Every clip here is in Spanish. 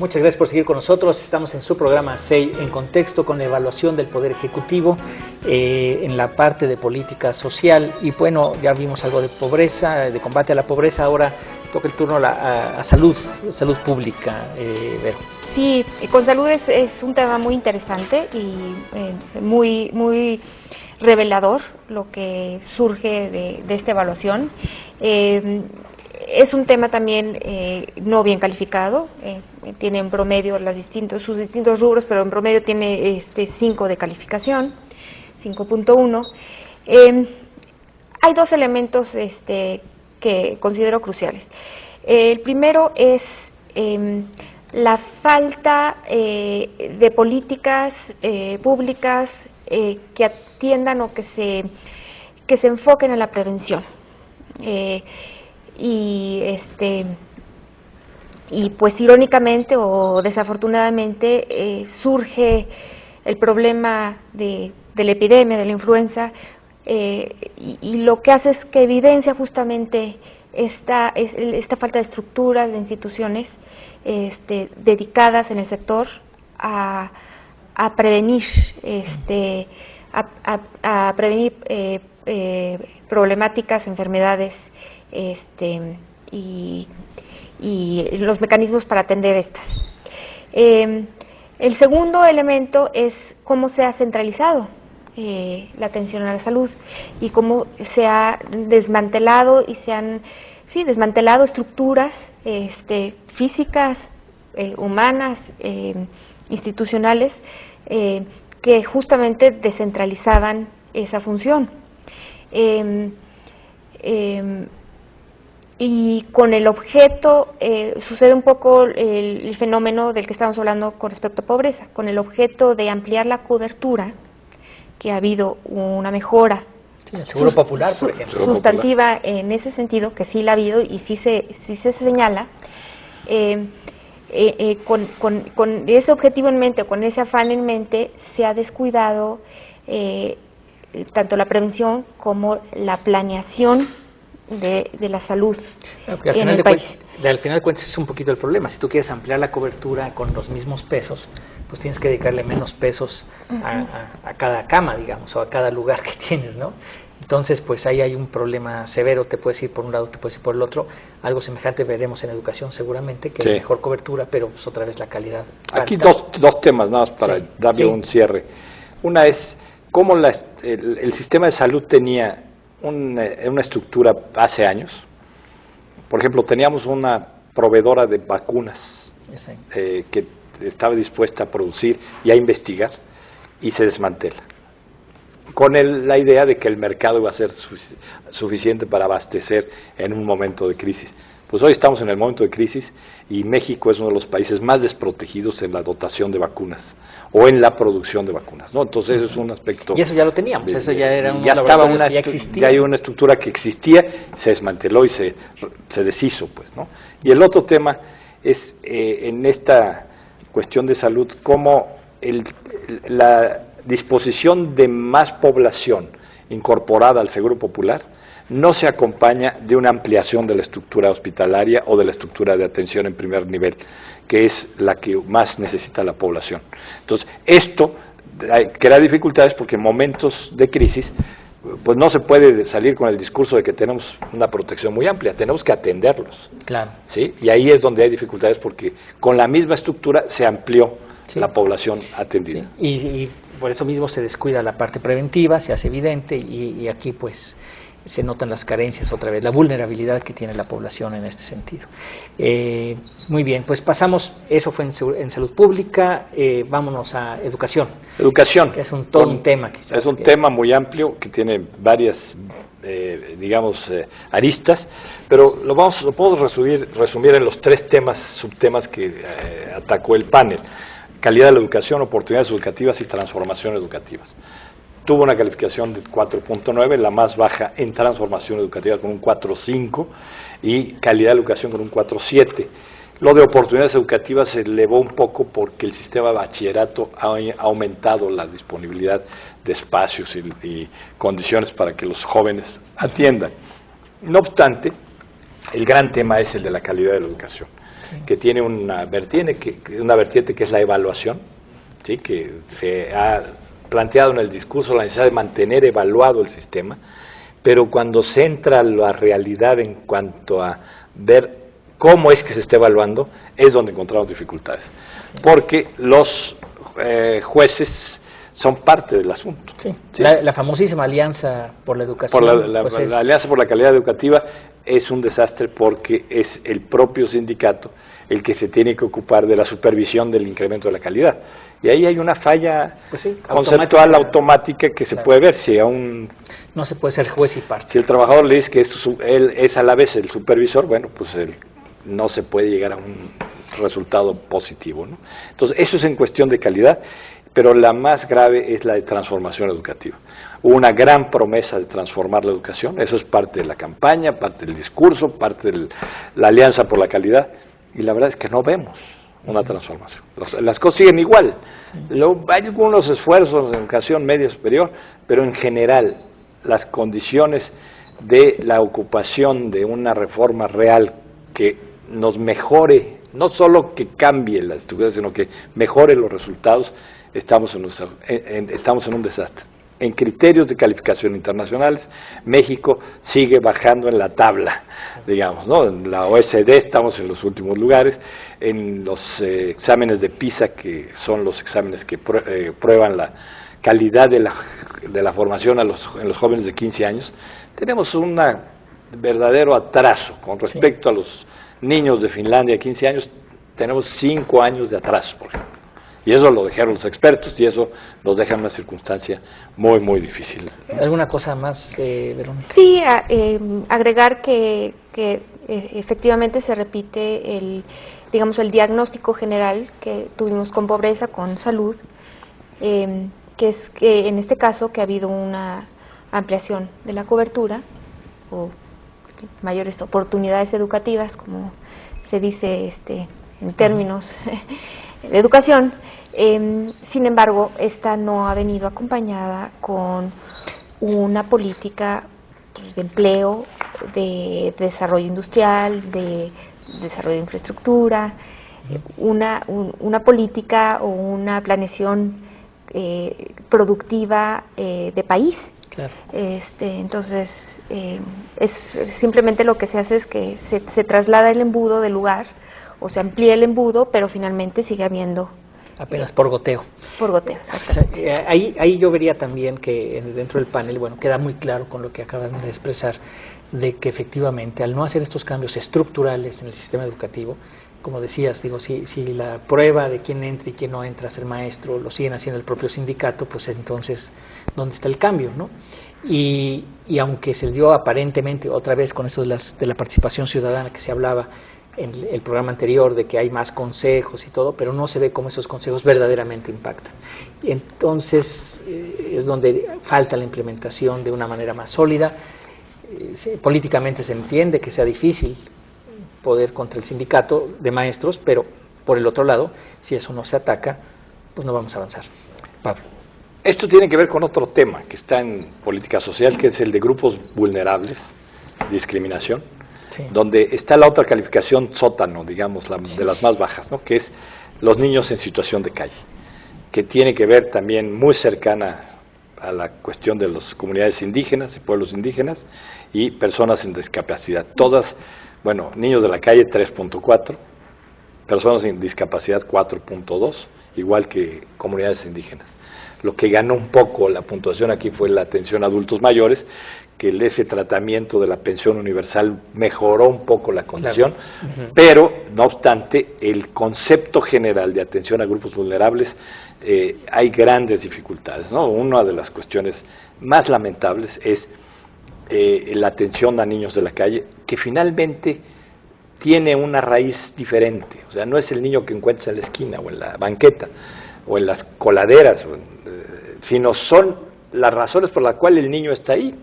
Muchas gracias por seguir con nosotros. Estamos en su programa SEI en Contexto, con la evaluación del Poder Ejecutivo en la parte de política social. Y bueno, ya vimos algo de pobreza, de combate a la pobreza. Ahora toca el turno a salud pública, Vero. Sí, con salud es un tema muy interesante y muy revelador lo que surge de esta evaluación. Es un tema también no bien calificado, tiene en promedio sus distintos rubros, pero en promedio tiene 5 de calificación, 5.1. Hay dos elementos que considero cruciales. El primero es la falta de políticas públicas que atiendan o que se enfoquen en la prevención. Y pues irónicamente o desafortunadamente surge el problema de la epidemia, de la influenza, y lo que hace es que evidencia justamente esta falta de estructuras, de instituciones dedicadas en el sector a prevenir a prevenir problemáticas, enfermedades y los mecanismos para atender estas. El segundo elemento es cómo se ha centralizado la atención a la salud y cómo se ha desmantelado y se han desmantelado estructuras físicas, humanas, institucionales, que justamente descentralizaban esa función. Y con el objeto, sucede un poco el fenómeno del que estamos hablando con respecto a pobreza, con el objeto de ampliar la cobertura, que ha habido una mejora el Seguro Popular, por ejemplo, sustantiva en ese sentido, que sí la ha habido y sí se señala, con ese objetivo en mente, con ese afán en mente, se ha descuidado tanto la prevención como la planeación de la salud en el país. Al final de cuentas es un poquito el problema. Si tú quieres ampliar la cobertura con los mismos pesos, pues tienes que dedicarle menos pesos a cada cama, digamos, o a cada lugar que tienes, ¿no? Entonces, pues ahí hay un problema severo, te puedes ir por un lado, te puedes ir por el otro. Algo semejante veremos en educación seguramente, que hay mejor cobertura, pero pues otra vez la calidad. Aquí dos temas nada más para darle un cierre. Una es cómo el sistema de salud tenía una estructura hace años. Por ejemplo, teníamos una proveedora de vacunas que estaba dispuesta a producir y a investigar, y se desmantela, con la idea de que el mercado iba a ser suficiente para abastecer en un momento de crisis. Pues hoy estamos en el momento de crisis y México es uno de los países más desprotegidos en la dotación de vacunas o en la producción de vacunas, ¿no? Entonces eso es un aspecto. Y eso ya lo teníamos, eso ya era un laboratorio que ya existía. Ya hay una estructura que existía, se desmanteló y se deshizo, pues, ¿no? Y el otro tema es en esta cuestión de salud, cómo la disposición de más población incorporada al Seguro Popular no se acompaña de una ampliación de la estructura hospitalaria o de la estructura de atención en primer nivel, que es la que más necesita la población. Entonces, esto crea dificultades porque en momentos de crisis, pues no se puede salir con el discurso de que tenemos una protección muy amplia, tenemos que atenderlos. Claro. ¿Sí? Y ahí es donde hay dificultades porque con la misma estructura se amplió la población atendida. Sí. Y por eso mismo se descuida la parte preventiva, se hace evidente y aquí pues se notan las carencias otra vez, la vulnerabilidad que tiene la población en este sentido. Muy bien, pues pasamos, eso fue en salud pública, vámonos a educación. Educación. Que es todo un tema. Quizás, es un tema muy amplio que tiene varias, aristas, pero lo podemos resumir en los 3 subtemas que atacó el panel: calidad de la educación, oportunidades educativas y transformación educativas. Tuvo una calificación de 4.9, la más baja en transformación educativa con un 4.5 y calidad de educación con un 4.7. Lo de oportunidades educativas se elevó un poco porque el sistema de bachillerato ha aumentado la disponibilidad de espacios y condiciones para que los jóvenes atiendan. No obstante, el gran tema es el de la calidad de la educación. que tiene una vertiente que es la evaluación, ¿sí? Que se ha planteado en el discurso la necesidad de mantener evaluado el sistema, pero cuando se entra a la realidad en cuanto a ver cómo es que se está evaluando, es donde encontramos dificultades, porque los jueces son parte del asunto. Sí. ¿Sí? La famosísima Alianza por la Educación. La Alianza por la Calidad Educativa es un desastre porque es el propio sindicato el que se tiene que ocupar de la supervisión del incremento de la calidad. Y ahí hay una falla conceptual automática que se puede ver. Si no se puede ser juez y parte. Si el trabajador le dice que él es a la vez el supervisor, bueno, pues no se puede llegar a un resultado positivo, ¿no? Entonces, eso es en cuestión de calidad, pero la más grave es la de transformación educativa. Hubo una gran promesa de transformar la educación, eso es parte de la campaña, parte del discurso, parte de la Alianza por la Calidad, y la verdad es que no vemos una transformación. Las cosas siguen igual. Hay algunos esfuerzos en educación media superior, pero en general las condiciones de la ocupación de una reforma real que nos mejore, no solo que cambie la estructura, sino que mejore los resultados, estamos en un desastre. En criterios de calificación internacionales, México sigue bajando en la tabla, digamos, ¿no? En la OECD estamos en los últimos lugares, en los exámenes de PISA, que son los exámenes que prueban la calidad de la formación en los jóvenes de 15 años, tenemos un verdadero atraso con respecto a los niños de Finlandia de 15 años, tenemos 5 años de atraso, por ejemplo. Y eso lo dijeron los expertos y eso nos deja en una circunstancia muy, muy difícil. ¿Alguna cosa más, Verónica? Sí, agregar que efectivamente se repite el diagnóstico general que tuvimos con pobreza, con salud, que es que en este caso que ha habido una ampliación de la cobertura o mayores oportunidades educativas, como se dice en términos de educación. Sin embargo, esta no ha venido acompañada con una política de empleo, de desarrollo industrial, de desarrollo de infraestructura, una política o una planeación productiva de país. Claro. Entonces, es simplemente lo que se hace es que se traslada el embudo del lugar o se amplía el embudo, pero finalmente sigue habiendo apenas por goteo. Por goteo, exactamente. Ahí yo vería también que dentro del panel, bueno, queda muy claro con lo que acaban de expresar, de que efectivamente al no hacer estos cambios estructurales en el sistema educativo, como decías, si la prueba de quién entra y quién no entra a ser maestro lo siguen haciendo el propio sindicato, pues entonces, ¿dónde está el cambio, no? Y aunque se dio aparentemente, otra vez con eso de la participación ciudadana que se hablaba en el programa anterior, de que hay más consejos y todo, pero no se ve cómo esos consejos verdaderamente impactan. Y entonces es donde falta la implementación de una manera más sólida. Políticamente se entiende que sea difícil poder contra el sindicato de maestros, pero por el otro lado, si eso no se ataca, pues no vamos a avanzar. Pablo. Esto tiene que ver con otro tema que está en política social, que es el de grupos vulnerables, discriminación, sí, donde está la otra calificación sótano, digamos, de las más bajas, ¿no? Que es los niños en situación de calle, que tiene que ver también muy cercana a la cuestión de las comunidades indígenas y pueblos indígenas y personas en discapacidad. Todas, bueno, niños de la calle 3.4, personas en discapacidad 4.2, igual que comunidades indígenas. Lo que ganó un poco la puntuación aquí fue la atención a adultos mayores, que ese tratamiento de la pensión universal mejoró un poco la condición, claro. Pero, no obstante, el concepto general de atención a grupos vulnerables, hay grandes dificultades, ¿no? Una de las cuestiones más lamentables es la atención a niños de la calle, que finalmente tiene una raíz diferente. O sea, no es el niño que encuentras en la esquina o en la banqueta o en las coladeras, sino son las razones por las cuales el niño está ahí,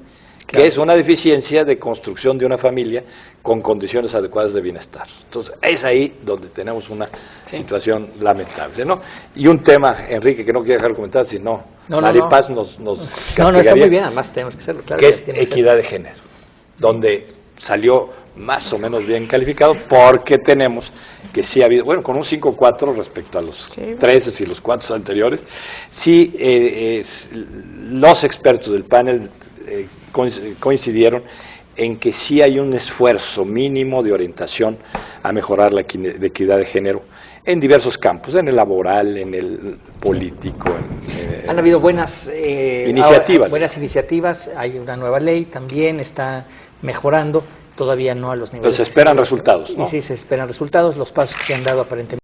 que es una deficiencia de construcción de una familia con condiciones adecuadas de bienestar. Entonces, es ahí donde tenemos una situación lamentable, ¿no? Y un tema, Enrique, que no quiero dejar de comentar, si no, Maripaz nos castigaría, está muy bien, además tenemos que hacerlo, claro, que es equidad de género, donde salió más o menos bien calificado, porque tenemos que sí ha habido, bueno, con un 5-4 respecto a los 13 y los 4 anteriores, sí los expertos del panel coincidieron en que sí hay un esfuerzo mínimo de orientación a mejorar la equidad de género en diversos campos, en el laboral, en el político. Han habido buenas iniciativas. Buenas iniciativas, hay una nueva ley, también está mejorando, todavía no a los niveles. Entonces se esperan resultados, ¿no? Y sí, se esperan resultados, los pasos que se han dado aparentemente